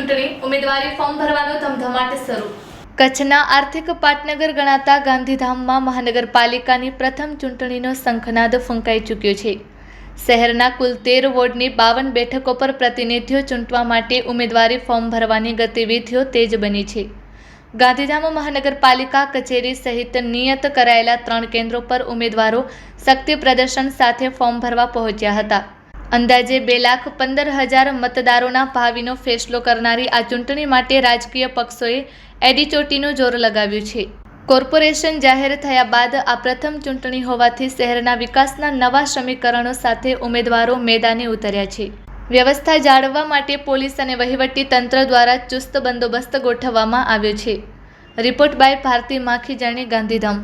ચૂંટણી ઉમેદવારી ફોર્મ ભરવાનો ધમધમાટ શરૂ। કચ્છના આર્થિક પાટનગર ગણાતા ગાંધીધામમાં મહાનગરપાલિકાની પ્રથમ ચૂંટણીનો શંખનાદ ફૂંકાઈ ચૂક્યો છે। શહેરના કુલ 13 વોર્ડની 52 બેઠકો પર પ્રતિનિધિઓ ચૂંટવા માટે ઉમેદવારી ફોર્મ ભરવાની ગતિવિધિઓ તેજ બની છે। ગાંધીધામ મહાનગરપાલિકા કચેરી સહિત નિયત કરાયેલા 3 કેન્દ્રો પર ઉમેદવારો શક્તિ પ્રદર્શન સાથે ફોર્મ ભરવા પહોંચ્યા હતા। અંદાજે 2,15,000 મતદારોના ભાવિનો ફેસલો કરનારી આ ચૂંટણી માટે રાજકીય પક્ષોએ એડીચોટીનું જોર લગાવ્યું છે। કોર્પોરેશન જાહેર થયા બાદ આ પ્રથમ ચૂંટણી હોવાથી શહેરના વિકાસના નવા સમીકરણો સાથે ઉમેદવારો મેદાને ઉતર્યા છે। વ્યવસ્થા જાળવવા માટે પોલીસ અને વહીવટી તંત્ર દ્વારા ચુસ્ત બંદોબસ્ત ગોઠવવામાં આવ્યો છે। Report by Bharti Makhijani, Gandhidham.